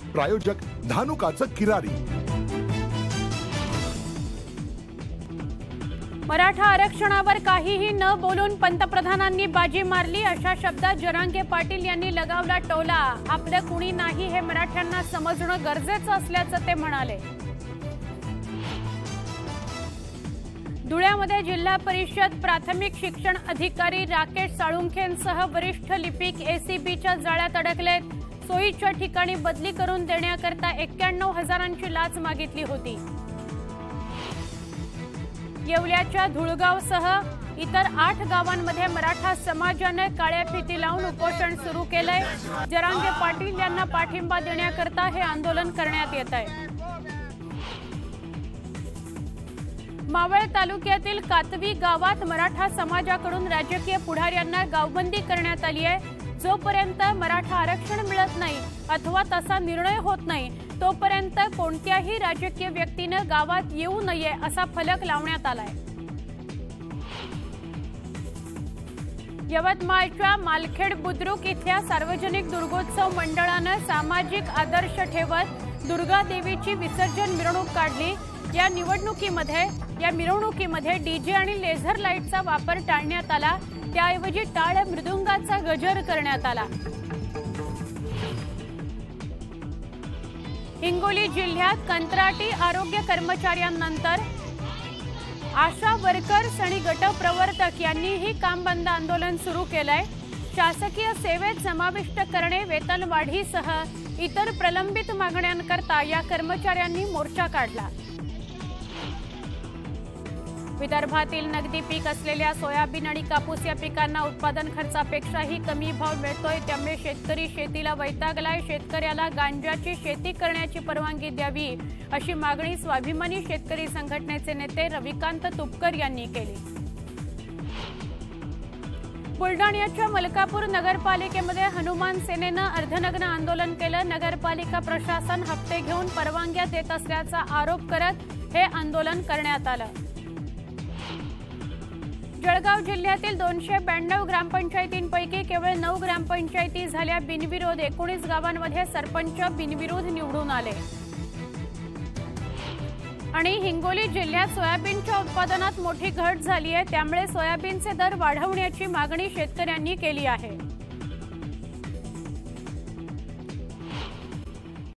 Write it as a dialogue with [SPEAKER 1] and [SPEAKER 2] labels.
[SPEAKER 1] प्रायोजक धानुकाचं किरारी।
[SPEAKER 2] मराठा आरक्षणावर काहीही न बोलून पंतप्रधानांनी बाजी मारली अशा शब्दात जरांगे पाटील यांनी लगावला टोला। आपलं कुणी नाही हे मराठ्यांना समजणं गरजेचं असल्याचं ते म्हणाले। धुळ्यामध्ये जिल्हा परिषद प्राथमिक शिक्षण अधिकारी राकेश साळुंखेंसह वरिष्ठ लिपिक एसीबीच्या जाळ्यात अडकलेत। सोयीच्या ठिकाणी बदली करून देण्याकरता 91,000ची लाच मागितली होती। येवल्याच्या धुळगावसह इतर 8 गावांमध्ये मराठा समाजाने काळ्या फिती लावून उपोषण सुरू केलंय। जरांगे पाटील यांना पाठिंबा देण्याकरता हे आंदोलन करण्यात येत आहे। मावळ तालुक्यातील कातवी गावात मराठा समाजाकडून राजकीय पुढाऱ्यांना गावबंदी करण्यात आली आहे। जोपर्यंत मराठा आरक्षण मिळत नाही अथवा तसा निर्णय होत नाही तोपर्यंत कोणत्याही राजकीय व्यक्तीने गावात येऊ नये असा फलक लावण्यात आलाय। यवतमाळच्या मालखेड बुद्रुक इथल्या सार्वजनिक दुर्गोत्सव मंडळाने सामाजिक आदर्श ठेवत दुर्गा देवीची विसर्जन मिरवणूक काढली। या मिरवणुकीमध्ये डीजे आणि लेझर लाईटचा वापर टाळण्यात आला। त्याऐवजी टाळ मृदुंगाचा गजर करण्यात आला। हिंगोली जिल्ह्यात कंत्राटी आरोग्य कर्मचाऱ्यांनंतर आशा वर्कर्स आणि गटप्रवर्तक यांनीही काम बंद आंदोलन सुरू केलंय। शासकीय सेवेत समाविष्ट करणे, वेतनवाढीसह इतर प्रलंबित मागण्यांकरता या कर्मचाऱ्यांनी मोर्चा काढला। विदर्भातील नगदी पीक असलेल्या सोयाबीन आणि कापूस या पिकांना उत्पादन खर्चापेक्षाही कमी भाव मिळतोय। त्यामुळे शेतकरी शेतीला वैतागलाय। शेतकऱ्याला गांजाची शेती करण्याची परवानगी द्यावी अशी मागणी स्वाभिमानी शेतकरी संघटनेचे नेते रविकांत तुपकर यांनी केली। बुलढाण्याच्या मलकापूर नगरपालिकेमध्ये हनुमान सेनेनं अर्धनग्न आंदोलन केलं। नगरपालिका प्रशासन हप्ते घेऊन परवानग्या देत असल्याचा आरोप करत हे आंदोलन करण्यात आलं। जळगाव जिल्ह्यातील 292 ग्रामपंचायतींपैकी केवळ 9 ग्रामपंचायती झाल्या बिनविरोध। 19 गावांमध्ये सरपंच बिनविरोध निवडून आले। आणि हिंगोली जिल्ह्यात सोयाबीनच्या उत्पादनात मोठी घट झाली आहे। त्यामुळे सोयाबीनचे दर वाढवण्याची मागणी शेतकऱ्यांनी केली आहे।